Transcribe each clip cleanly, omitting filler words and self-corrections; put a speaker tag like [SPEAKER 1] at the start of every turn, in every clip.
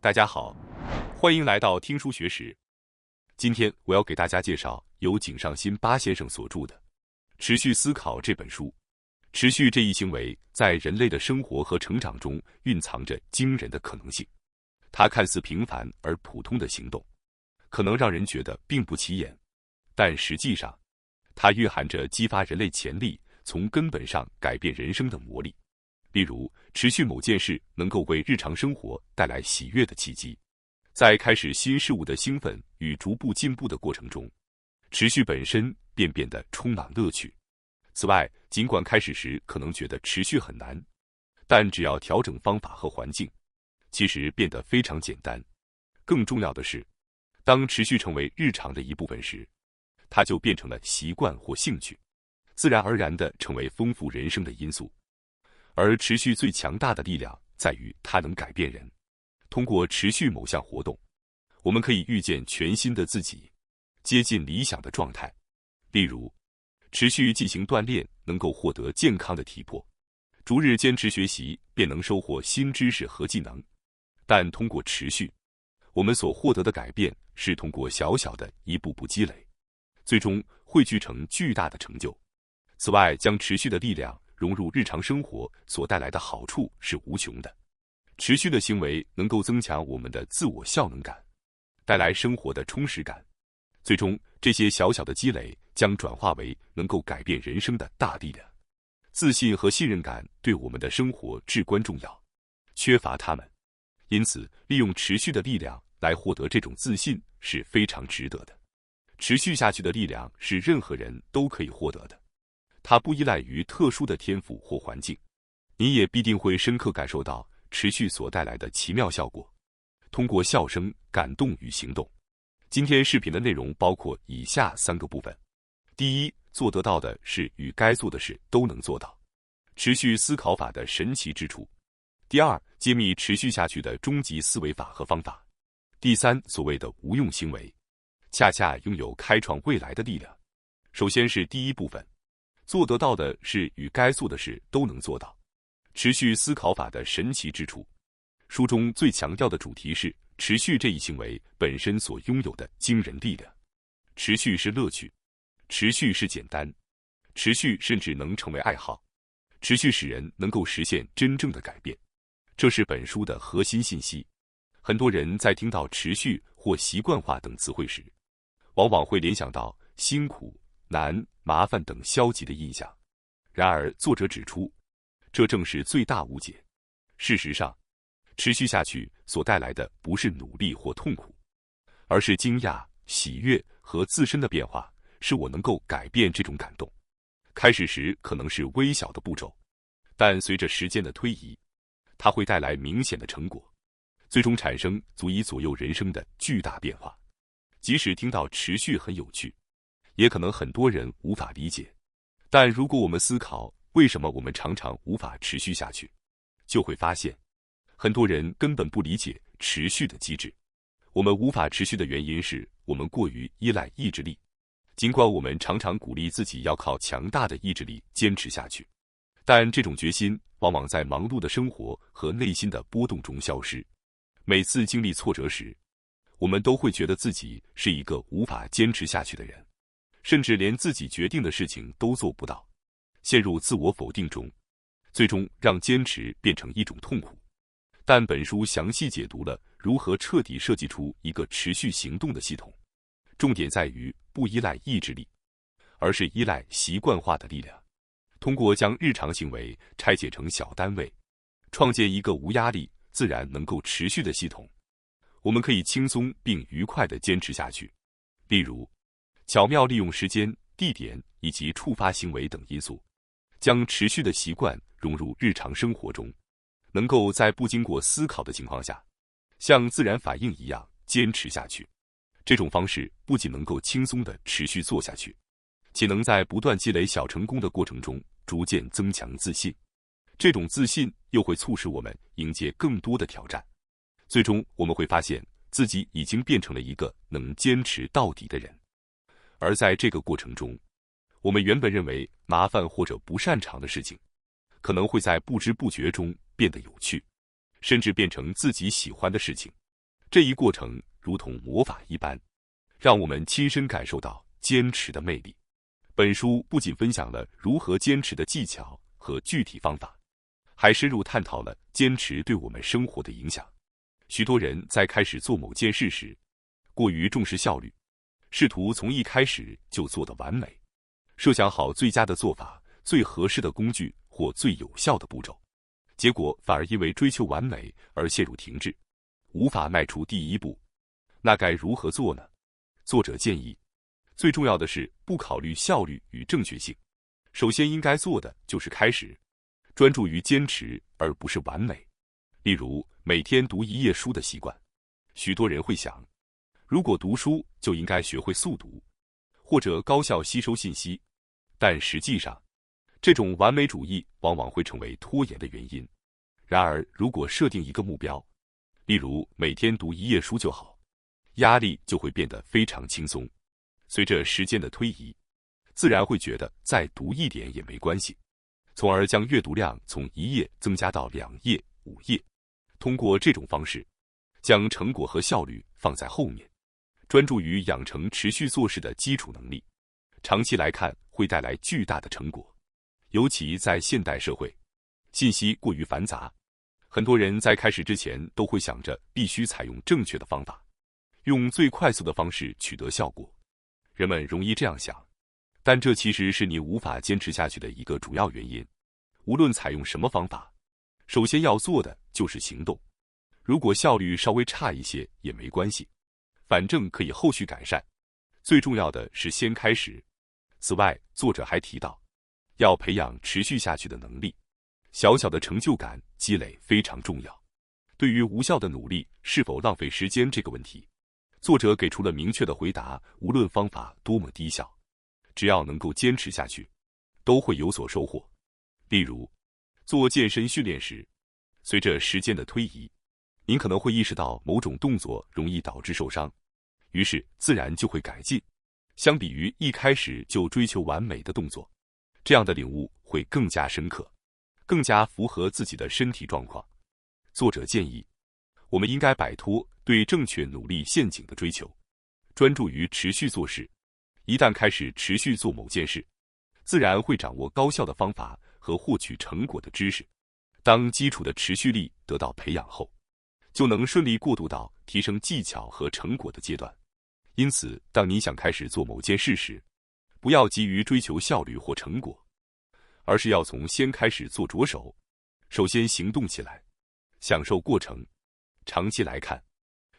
[SPEAKER 1] 大家好，欢迎来到听书学识。今天我要给大家介绍由井上新八先生所著的《持续思考》这本书。持续这一行为在人类的生活和成长中蕴藏着惊人的可能性。它看似平凡而普通的行动，可能让人觉得并不起眼，但实际上，它蕴含着激发人类潜力、从根本上改变人生的魔力。例如，持续某件事能够为日常生活带来喜悦的契机，在开始新事物的兴奋与逐步进步的过程中，持续本身便变得充满乐趣。此外，尽管开始时可能觉得持续很难，但只要调整方法和环境，其实变得非常简单。更重要的是，当持续成为日常的一部分时，它就变成了习惯或兴趣，自然而然地成为丰富人生的因素。而持续最强大的力量在于它能改变人。通过持续某项活动，我们可以遇见全新的自己，接近理想的状态。例如，持续进行锻炼能够获得健康的体魄，逐日坚持学习便能收获新知识和技能。但通过持续，我们所获得的改变是通过小小的一步步积累，最终汇聚成巨大的成就。此外，将持续的力量融入日常生活所带来的好处是无穷的。持续的行为能够增强我们的自我效能感，带来生活的充实感。最终，这些小小的积累将转化为能够改变人生的大力量。自信和信任感对我们的生活至关重要，缺乏它们，因此利用持续的力量来获得这种自信是非常值得的。持续下去的力量是任何人都可以获得的。它不依赖于特殊的天赋或环境，你也必定会深刻感受到持续所带来的奇妙效果。通过笑声、感动与行动。今天视频的内容包括以下3个部分：第一，做得到的事与该做的事都能做到，持续思考法的神奇之处；第二，揭秘持续下去的终极思维法和方法；第三，所谓的无用行为，恰恰拥有开创未来的力量。首先是第一部分。做得到的事与该做的事都能做到，持续思考法的神奇之处。书中最强调的主题是持续这一行为本身所拥有的惊人力量。持续是乐趣，持续是简单，持续甚至能成为爱好，持续使人能够实现真正的改变。这是本书的核心信息。很多人在听到持续或习惯化等词汇时，往往会联想到辛苦、难、麻烦等消极的印象。然而，作者指出，这正是最大误解。事实上，持续下去所带来的不是努力或痛苦，而是惊讶、喜悦和自身的变化，是我能够改变这种感动。开始时可能是微小的步骤，但随着时间的推移，它会带来明显的成果，最终产生足以左右人生的巨大变化。即使听到持续很有趣，也可能很多人无法理解，但如果我们思考为什么我们常常无法持续下去，就会发现，很多人根本不理解持续的机制。我们无法持续的原因是我们过于依赖意志力，尽管我们常常鼓励自己要靠强大的意志力坚持下去，但这种决心往往在忙碌的生活和内心的波动中消失。每次经历挫折时，我们都会觉得自己是一个无法坚持下去的人，甚至连自己决定的事情都做不到，陷入自我否定中，最终让坚持变成一种痛苦。但本书详细解读了如何彻底设计出一个持续行动的系统，重点在于不依赖意志力，而是依赖习惯化的力量。通过将日常行为拆解成小单位，创建一个无压力、自然能够持续的系统，我们可以轻松并愉快地坚持下去。例如，巧妙利用时间、地点以及触发行为等因素，将持续的习惯融入日常生活中，能够在不经过思考的情况下，像自然反应一样坚持下去。这种方式不仅能够轻松地持续做下去，且能在不断积累小成功的过程中逐渐增强自信。这种自信又会促使我们迎接更多的挑战。最终，我们会发现自己已经变成了一个能坚持到底的人。而在这个过程中，我们原本认为麻烦或者不擅长的事情，可能会在不知不觉中变得有趣，甚至变成自己喜欢的事情。这一过程如同魔法一般，让我们亲身感受到坚持的魅力。本书不仅分享了如何坚持的技巧和具体方法，还深入探讨了坚持对我们生活的影响。许多人在开始做某件事时，过于重视效率，试图从一开始就做得完美，设想好最佳的做法、最合适的工具或最有效的步骤，结果反而因为追求完美而陷入停滞，无法迈出第一步。那该如何做呢？作者建议，最重要的是不考虑效率与正确性，首先应该做的就是开始，专注于坚持而不是完美。例如，每天读1页书的习惯，许多人会想，如果读书就应该学会速读，或者高效吸收信息，但实际上，这种完美主义往往会成为拖延的原因。然而，如果设定一个目标，例如每天读1页书就好，压力就会变得非常轻松。随着时间的推移，自然会觉得再读一点也没关系，从而将阅读量从1页增加到2页、5页。通过这种方式，将成果和效率放在后面，专注于养成持续做事的基础能力，长期来看会带来巨大的成果。尤其在现代社会，信息过于繁杂，很多人在开始之前都会想着必须采用正确的方法，用最快速的方式取得效果。人们容易这样想，但这其实是你无法坚持下去的一个主要原因。无论采用什么方法，首先要做的就是行动。如果效率稍微差一些也没关系，反正可以后续改善。最重要的是先开始。此外，作者还提到，要培养持续下去的能力，小小的成就感积累非常重要。对于无效的努力是否浪费时间这个问题，作者给出了明确的回答：无论方法多么低效，只要能够坚持下去，都会有所收获。例如，做健身训练时，随着时间的推移，您可能会意识到某种动作容易导致受伤，于是自然就会改进。相比于一开始就追求完美的动作，这样的领悟会更加深刻，更加符合自己的身体状况。作者建议，我们应该摆脱对正确努力陷阱的追求，专注于持续做事。一旦开始持续做某件事，自然会掌握高效的方法和获取成果的知识。当基础的持续力得到培养后，就能顺利过渡到提升技巧和成果的阶段。因此，当你想开始做某件事时，不要急于追求效率或成果，而是要从先开始做着手，首先行动起来，享受过程。长期来看，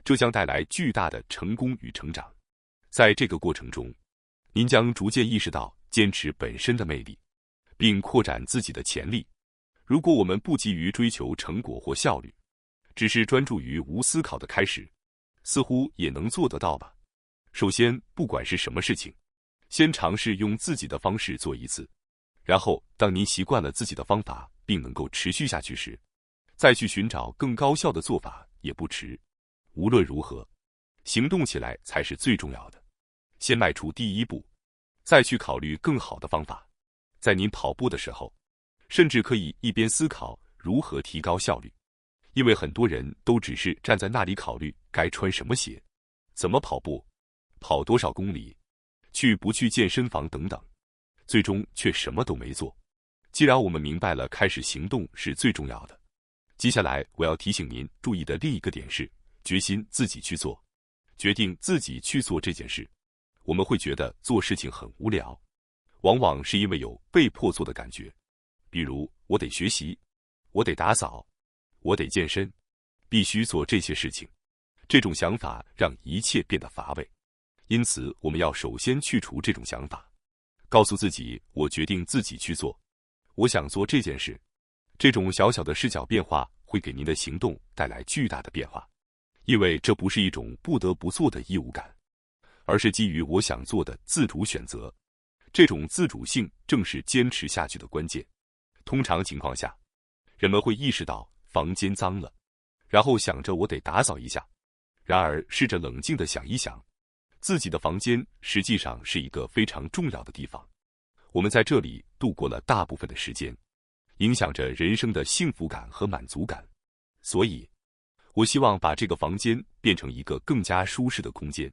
[SPEAKER 1] 这将带来巨大的成功与成长。在这个过程中，您将逐渐意识到坚持本身的魅力，并扩展自己的潜力。如果我们不急于追求成果或效率，只是专注于无思考的开始，似乎也能做得到吧。首先，不管是什么事情，先尝试用自己的方式做一次，然后当您习惯了自己的方法并能够持续下去时，再去寻找更高效的做法也不迟。无论如何，行动起来才是最重要的。先迈出第一步，再去考虑更好的方法。在您跑步的时候，甚至可以一边思考如何提高效率，因为很多人都只是站在那里考虑该穿什么鞋、怎么跑步、跑多少公里、去不去健身房等等，最终却什么都没做。既然我们明白了开始行动是最重要的，接下来我要提醒您注意的另一个点是，决心自己去做。决定自己去做这件事，我们会觉得做事情很无聊，往往是因为有被迫做的感觉。比如，我得学习，我得打扫，我得健身，必须做这些事情。这种想法让一切变得乏味。因此，我们要首先去除这种想法，告诉自己，我决定自己去做，我想做这件事。这种小小的视角变化会给您的行动带来巨大的变化，因为这不是一种不得不做的义务感，而是基于我想做的自主选择。这种自主性正是坚持下去的关键。通常情况下，人们会意识到房间脏了，然后想着我得打扫一下。然而，试着冷静地想一想，自己的房间实际上是一个非常重要的地方。我们在这里度过了大部分的时间，影响着人生的幸福感和满足感。所以，我希望把这个房间变变成一个更加舒适的空间。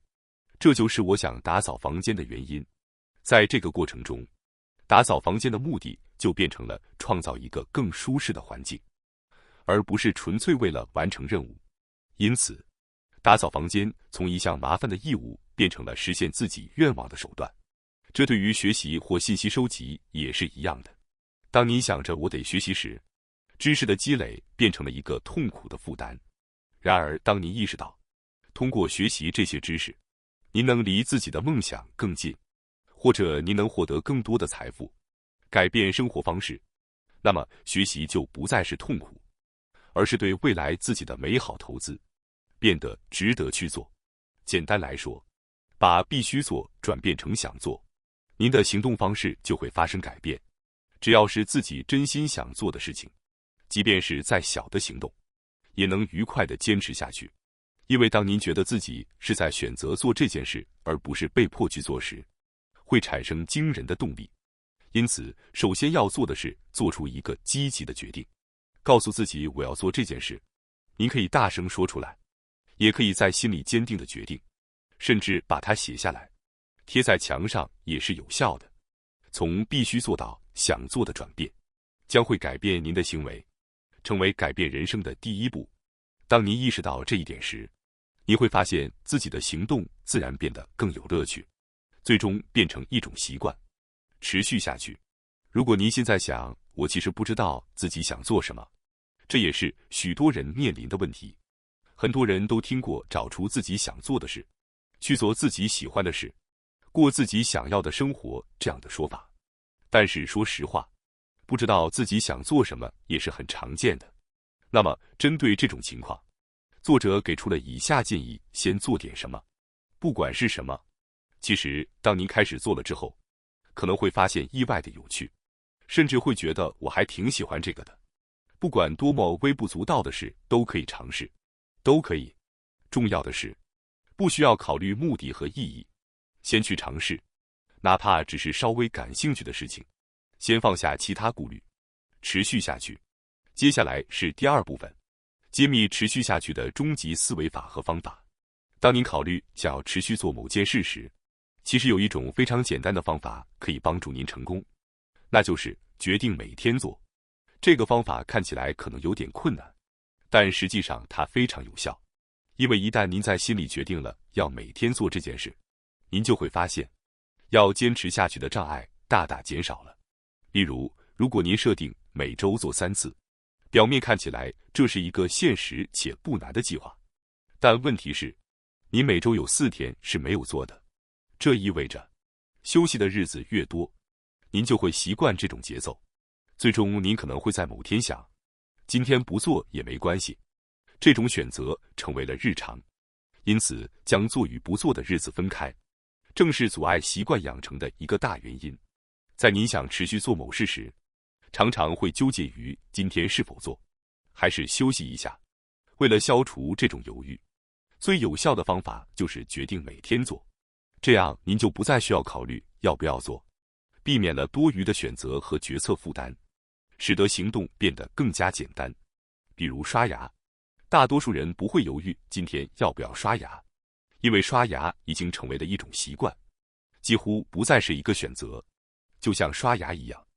[SPEAKER 1] 这就是我想打扫房间的原因。在这个过程中，打扫房间的目的就变成了创造一个更舒适的环境，而不是纯粹为了完成任务。因此，打扫房间从一项麻烦的义务变成了实现自己愿望的手段。这对于学习或信息收集也是一样的。当你想着我得学习时，知识的积累变成了一个痛苦的负担。然而，当你意识到，通过学习这些知识，您能离自己的梦想更近，或者您能获得更多的财富，改变生活方式，那么学习就不再是痛苦，而是对未来自己的美好投资，变得值得去做。简单来说，把必须做转变成想做，您的行动方式就会发生改变。只要是自己真心想做的事情，即便是再小的行动，也能愉快地坚持下去。因为当您觉得自己是在选择做这件事，而不是被迫去做时，会产生惊人的动力。因此，首先要做的是做出一个积极的决定，告诉自己我要做这件事。您可以大声说出来，也可以在心里坚定的决定，甚至把它写下来，贴在墙上也是有效的。从必须做到想做的转变，将会改变您的行为，成为改变人生的第一步。当您意识到这一点时，您会发现自己的行动自然变得更有乐趣，最终变成一种习惯，持续下去。如果您现在想，我其实不知道自己想做什么，这也是许多人面临的问题。很多人都听过找出自己想做的事，去做自己喜欢的事，过自己想要的生活这样的说法。但是说实话，不知道自己想做什么也是很常见的。那么，针对这种情况，作者给出了以下建议：先做点什么，不管是什么。其实，当您开始做了之后，可能会发现意外的有趣，甚至会觉得我还挺喜欢这个的。不管多么微不足道的事，都可以尝试，都可以。重要的是，不需要考虑目的和意义，先去尝试，哪怕只是稍微感兴趣的事情，先放下其他顾虑，持续下去。接下来是第二部分，揭秘持续下去的终极思维法和方法。当您考虑想要持续做某件事时，其实有一种非常简单的方法可以帮助您成功，那就是决定每天做。这个方法看起来可能有点困难，但实际上它非常有效。因为一旦您在心里决定了要每天做这件事，您就会发现，要坚持下去的障碍大大减少了。例如，如果您设定每周做3次，表面看起来这是一个现实且不难的计划，但问题是，你每周有4天是没有做的。这意味着，休息的日子越多，您就会习惯这种节奏。最终，您可能会在某天想，今天不做也没关系。这种选择成为了日常。因此，将做与不做的日子分开，正是阻碍习惯养成的一个大原因。在您想持续做某事时，常常会纠结于今天是否做，还是休息一下。为了消除这种犹豫，最有效的方法就是决定每天做，这样您就不再需要考虑要不要做，避免了多余的选择和决策负担，使得行动变得更加简单。比如刷牙，大多数人不会犹豫今天要不要刷牙，因为刷牙已经成为了一种习惯，几乎不再是一个选择。就像刷牙一样，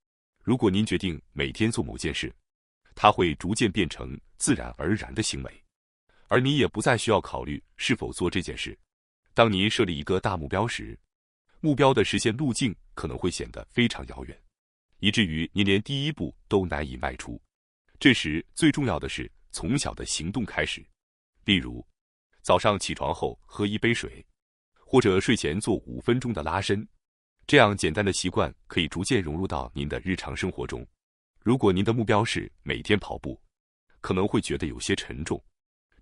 [SPEAKER 1] 如果您决定每天做某件事，它会逐渐变成自然而然的行为，而你也不再需要考虑是否做这件事。当您设立一个大目标时，目标的实现路径可能会显得非常遥远，以至于您连第一步都难以迈出。这时，最重要的是从小的行动开始，例如，早上起床后喝1杯水，或者睡前做5分钟的拉伸。这样简单的习惯可以逐渐融入到您的日常生活中。如果您的目标是每天跑步，可能会觉得有些沉重。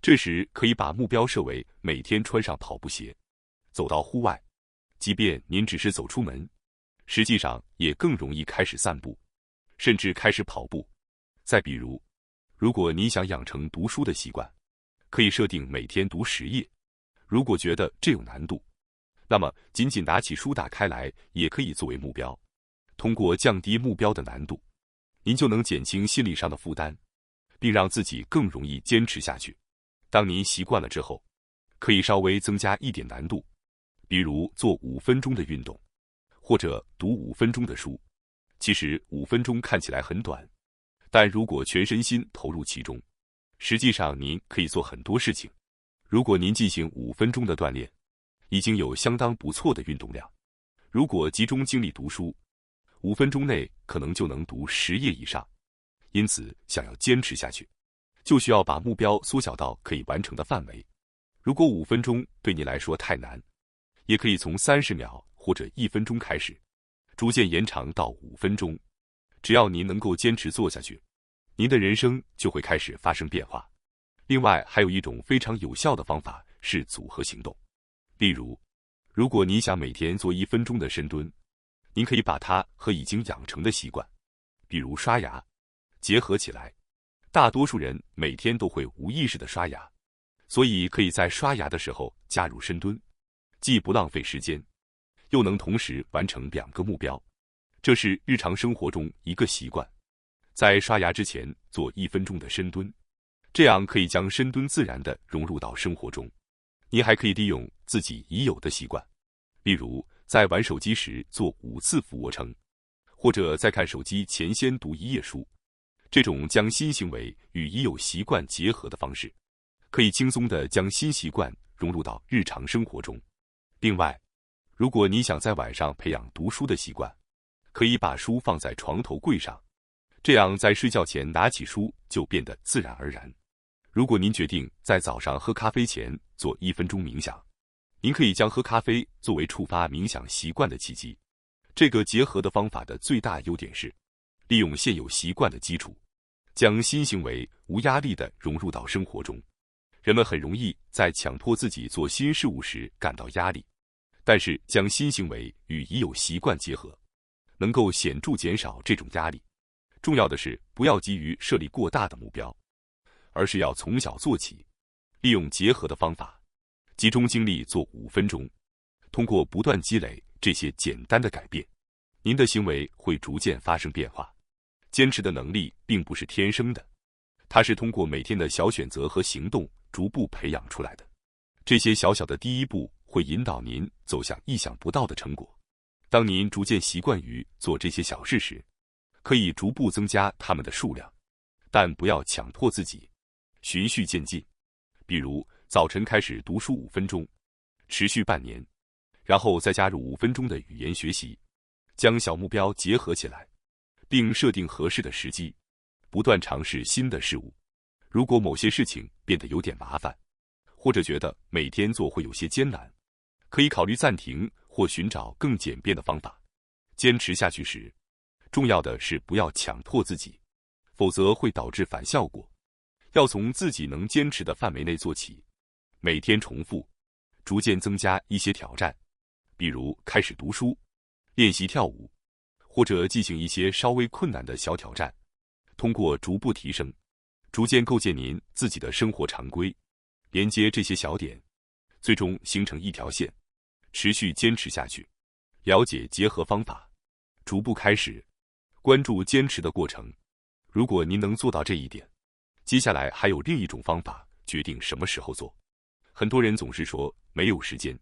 [SPEAKER 1] 这时可以把目标设为每天穿上跑步鞋，走到户外。即便您只是走出门，实际上也更容易开始散步，甚至开始跑步。再比如，如果您想养成读书的习惯，可以设定每天读10页。如果觉得这有难度，那么仅仅拿起书打开来也可以作为目标。通过降低目标的难度，您就能减轻心理上的负担，并让自己更容易坚持下去。当您习惯了之后，可以稍微增加一点难度，比如做5分钟的运动，或者读5分钟的书。其实5分钟看起来很短，但如果全身心投入其中，实际上您可以做很多事情。如果您进行5分钟的锻炼，已经有相当不错的运动量。如果集中精力读书，5分钟内可能就能读10页以上。因此，想要坚持下去，就需要把目标缩小到可以完成的范围。如果5分钟对你来说太难，也可以从30秒或者1分钟开始，逐渐延长到5分钟。只要您能够坚持做下去，您的人生就会开始发生变化。另外，还有一种非常有效的方法是组合行动。例如，如果你想每天做1分钟的深蹲，您可以把它和已经养成的习惯，比如刷牙，结合起来。大多数人每天都会无意识地刷牙，所以可以在刷牙的时候加入深蹲，既不浪费时间，又能同时完成2个目标。这是日常生活中一个习惯，在刷牙之前做1分钟的深蹲，这样可以将深蹲自然地融入到生活中。您还可以利用自己已有的习惯，例如在玩手机时做5次俯卧撑，或者在看手机前先读1页书。这种将新行为与已有习惯结合的方式，可以轻松地将新习惯融入到日常生活中。另外，如果你想在晚上培养读书的习惯，可以把书放在床头柜上，这样在睡觉前拿起书就变得自然而然。如果您决定在早上喝咖啡前做1分钟冥想，您可以将喝咖啡作为触发冥想习惯的契机。这个结合的方法的最大优点是，利用现有习惯的基础，将新行为无压力地融入到生活中。人们很容易在强迫自己做新事物时感到压力，但是将新行为与已有习惯结合，能够显著减少这种压力。重要的是，不要急于设立过大的目标，而是要从小做起，利用结合的方法，集中精力做5分钟。通过不断积累这些简单的改变，您的行为会逐渐发生变化。坚持的能力并不是天生的，它是通过每天的小选择和行动逐步培养出来的。这些小小的第一步会引导您走向意想不到的成果。当您逐渐习惯于做这些小事时，可以逐步增加它们的数量，但不要强迫自己，循序渐进。比如，早晨开始读书5分钟，持续半年，然后再加入5分钟的语言学习，将小目标结合起来，并设定合适的时机，不断尝试新的事物。如果某些事情变得有点麻烦，或者觉得每天做会有些艰难，可以考虑暂停或寻找更简便的方法。坚持下去时，重要的是不要强迫自己，否则会导致反效果。要从自己能坚持的范围内做起，每天重复，逐渐增加一些挑战，比如开始读书、练习跳舞，或者进行一些稍微困难的小挑战。通过逐步提升，逐渐构建您自己的生活常规，连接这些小点，最终形成一条线，持续坚持下去。了解结合方法，逐步开始，关注坚持的过程。如果您能做到这一点，接下来还有另一种方法，决定什么时候做。很多人总是说没有时间，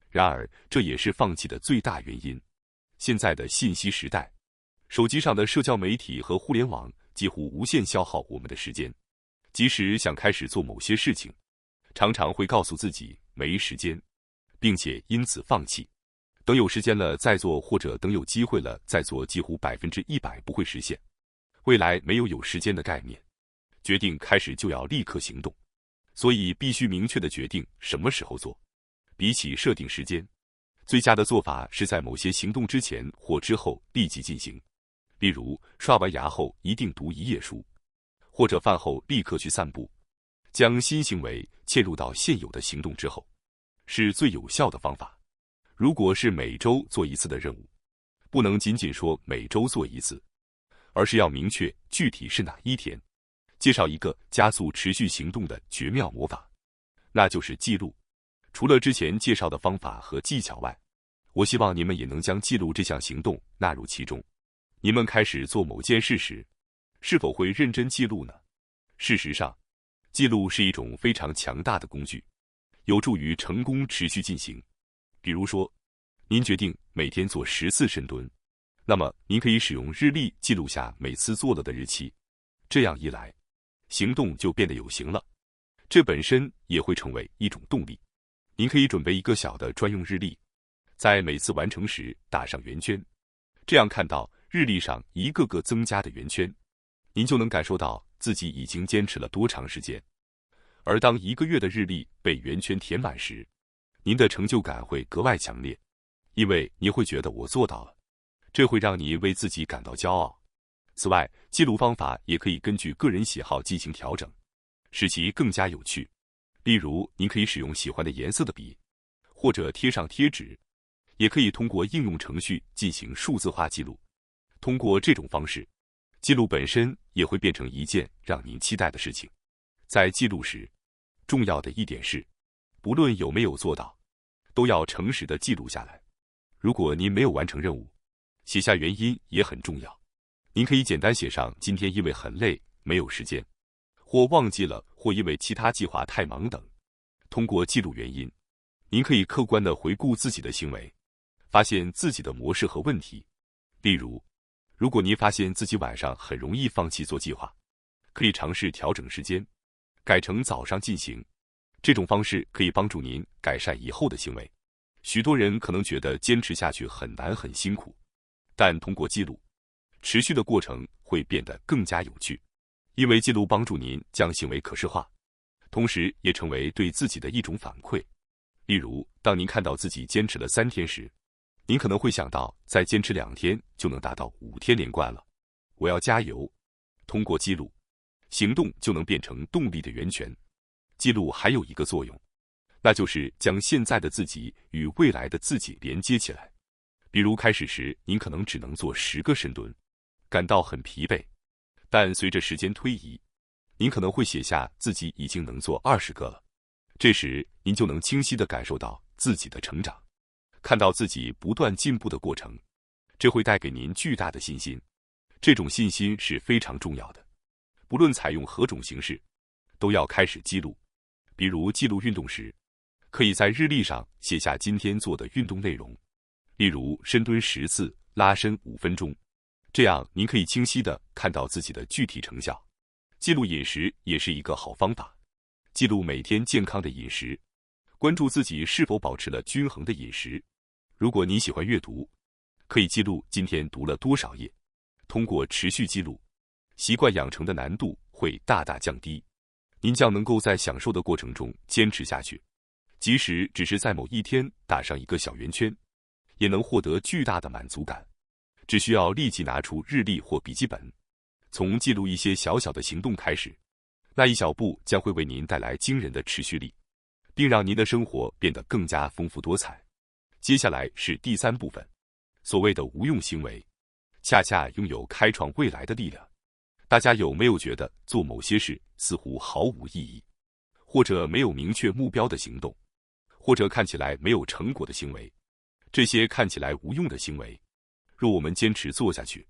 [SPEAKER 1] 然而这也是放弃的最大原因。现在的信息时代，手机上的社交媒体和互联网几乎无限消耗我们的时间。即使想开始做某些事情，常常会告诉自己没时间，并且因此放弃。等有时间了再做，或者等有机会了再做，几乎100%不会实现。未来没有时间的概念，决定开始就要立刻行动，所以必须明确地决定什么时候做。比起设定时间，最佳的做法是在某些行动之前或之后立即进行。例如，刷完牙后一定读1页书，或者饭后立刻去散步。将新行为嵌入到现有的行动之后，是最有效的方法。如果是每周做1次的任务，不能仅仅说每周做1次，而是要明确具体是哪一天。介绍一个加速持续行动的绝妙魔法，那就是记录。除了之前介绍的方法和技巧外，我希望你们也能将记录这项行动纳入其中。你们开始做某件事时，是否会认真记录呢？事实上，记录是一种非常强大的工具，有助于成功持续进行。比如说，您决定每天做10次深蹲，那么您可以使用日历记录下每次做了的日期，这样一来，行动就变得有形了，这本身也会成为一种动力。您可以准备一个小的专用日历，在每次完成时打上圆圈，这样看到日历上一个个增加的圆圈，您就能感受到自己已经坚持了多长时间。而当1个月的日历被圆圈填满时，您的成就感会格外强烈，因为你会觉得我做到了，这会让你为自己感到骄傲。此外，记录方法也可以根据个人喜好进行调整，使其更加有趣。例如，您可以使用喜欢的颜色的笔，或者贴上贴纸，也可以通过应用程序进行数字化记录。通过这种方式，记录本身也会变成一件让您期待的事情。在记录时，重要的一点是，不论有没有做到，都要诚实地记录下来。如果您没有完成任务，写下原因也很重要。您可以简单写上今天因为很累，没有时间，或忘记了，或因为其他计划太忙等。通过记录原因，您可以客观地回顾自己的行为，发现自己的模式和问题。例如，如果您发现自己晚上很容易放弃做计划，可以尝试调整时间，改成早上进行。这种方式可以帮助您改善以后的行为。许多人可能觉得坚持下去很难很辛苦，但通过记录，持续的过程会变得更加有趣，因为记录帮助您将行为可视化，同时也成为对自己的一种反馈。例如，当您看到自己坚持了3天时，您可能会想到再坚持2天就能达到5天连贯了，我要加油。通过记录，行动就能变成动力的源泉。记录还有一个作用，那就是将现在的自己与未来的自己连接起来。比如开始时，您可能只能做10个深蹲，感到很疲惫，但随着时间推移，您可能会写下自己已经能做20个了。这时，您就能清晰地感受到自己的成长，看到自己不断进步的过程，这会带给您巨大的信心。这种信心是非常重要的，不论采用何种形式，都要开始记录。比如记录运动时，可以在日历上写下今天做的运动内容，例如深蹲10次，拉伸5分钟，这样您可以清晰地看到自己的具体成效。记录饮食也是一个好方法，记录每天健康的饮食，关注自己是否保持了均衡的饮食。如果你喜欢阅读，可以记录今天读了多少页。通过持续记录，习惯养成的难度会大大降低，您将能够在享受的过程中坚持下去，即使只是在某一天打上一个小圆圈，也能获得巨大的满足感。只需要立即拿出日历或笔记本，从记录一些小小的行动开始，那一小步将会为您带来惊人的持续力，并让您的生活变得更加丰富多彩。接下来是第3部分，所谓的无用行为，恰恰拥有开创未来的力量。大家有没有觉得做某些事似乎毫无意义，或者没有明确目标的行动，或者看起来没有成果的行为？这些看起来无用的行为，若我们坚持做下去，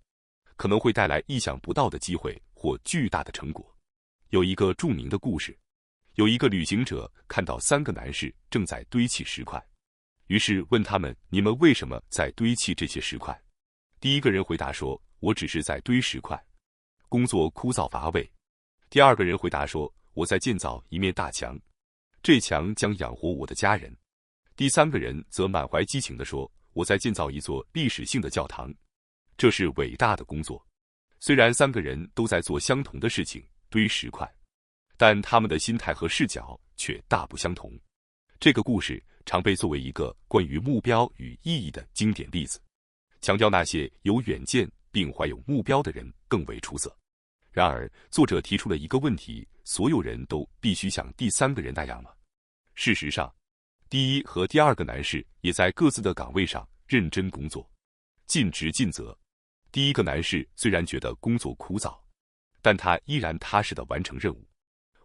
[SPEAKER 1] 可能会带来意想不到的机会或巨大的成果。有一个著名的故事，有一个旅行者看到3个男士正在堆砌石块，于是问他们：你们为什么在堆砌这些石块？第一个人回答说：我只是在堆石块，工作枯燥乏味。第二个人回答说：我在建造一面大墙，这墙将养活我的家人。第3个人则满怀激情地说：我在建造一座历史性的教堂，这是伟大的工作。虽然3个人都在做相同的事情，堆石块，但他们的心态和视角却大不相同。这个故事常被作为一个关于目标与意义的经典例子，强调那些有远见并怀有目标的人更为出色。然而，作者提出了一个问题：所有人都必须像第3个人那样吗？事实上，第一和第2个男士也在各自的岗位上认真工作，尽职尽责。第一个男士虽然觉得工作枯燥，但他依然踏实地完成任务，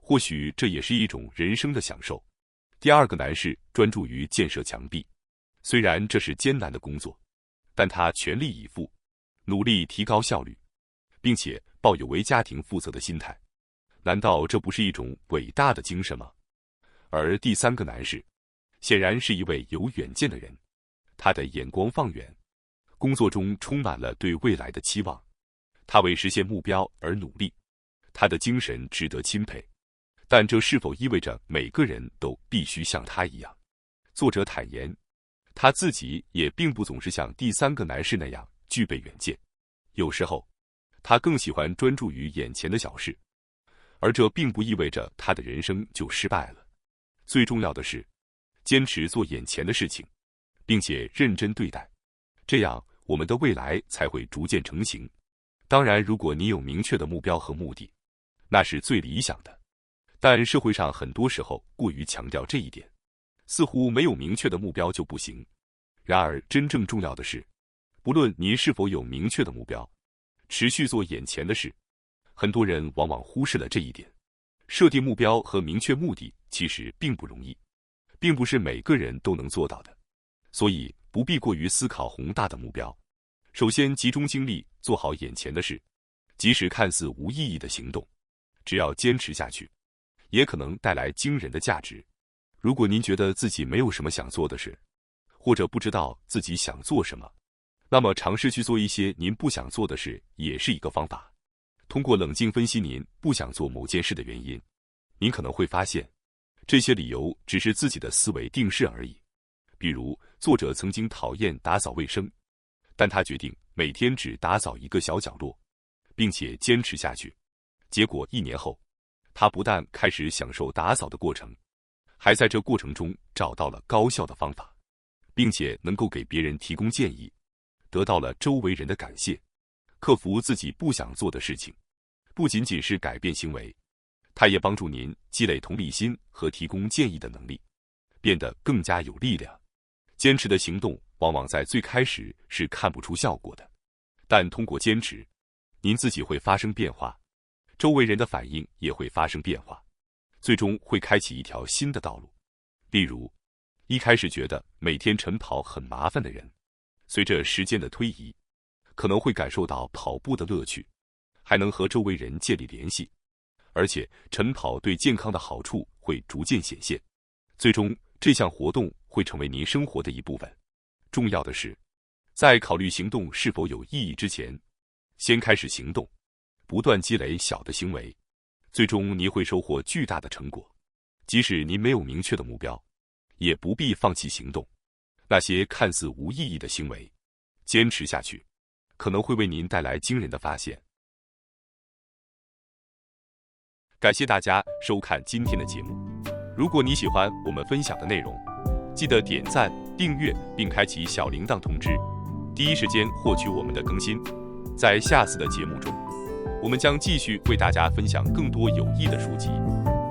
[SPEAKER 1] 或许这也是一种人生的享受。第2个男士专注于建设墙壁，虽然这是艰难的工作，但他全力以赴，努力提高效率，并且抱有为家庭负责的心态。难道这不是一种伟大的精神吗？而第三个男士，显然是一位有远见的人，他的眼光放远，工作中充满了对未来的期望，他为实现目标而努力，他的精神值得钦佩。但这是否意味着每个人都必须像他一样？作者坦言，他自己也并不总是像第三个男士那样具备远见，有时候他更喜欢专注于眼前的小事，而这并不意味着他的人生就失败了。最重要的是，坚持做眼前的事情，并且认真对待，这样我们的未来才会逐渐成型。当然，如果你有明确的目标和目的，那是最理想的。但社会上很多时候过于强调这一点，似乎没有明确的目标就不行。然而，真正重要的是，不论你是否有明确的目标，持续做眼前的事。很多人往往忽视了这一点。设定目标和明确目的其实并不容易，并不是每个人都能做到的。所以不必过于思考宏大的目标，首先集中精力做好眼前的事，即使看似无意义的行动，只要坚持下去，也可能带来惊人的价值。如果您觉得自己没有什么想做的事，或者不知道自己想做什么，那么尝试去做一些您不想做的事也是一个方法。通过冷静分析您不想做某件事的原因，您可能会发现，这些理由只是自己的思维定式而已。比如，作者曾经讨厌打扫卫生，但他决定每天只打扫一个小角落，并且坚持下去。结果1年后，他不但开始享受打扫的过程，还在这过程中找到了高效的方法，并且能够给别人提供建议，得到了周围人的感谢。克服自己不想做的事情，不仅仅是改变行为，它也帮助您积累同理心和提供建议的能力，变得更加有力量。坚持的行动往往在最开始是看不出效果的，但通过坚持，您自己会发生变化，周围人的反应也会发生变化，最终会开启一条新的道路。例如，一开始觉得每天晨跑很麻烦的人，随着时间的推移，可能会感受到跑步的乐趣，还能和周围人建立联系，而且晨跑对健康的好处会逐渐显现。最终，这项活动会成为您生活的一部分。重要的是，在考虑行动是否有意义之前，先开始行动，不断积累小的行为，最终您会收获巨大的成果。即使您没有明确的目标，也不必放弃行动。那些看似无意义的行为，坚持下去，可能会为您带来惊人的发现。感谢大家收看今天的节目。如果你喜欢我们分享的内容，记得点赞、订阅并开启小铃铛通知，第一时间获取我们的更新。在下次的节目中，我们将继续为大家分享更多有益的书籍。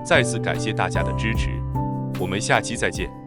[SPEAKER 1] 再次感谢大家的支持，我们下期再见。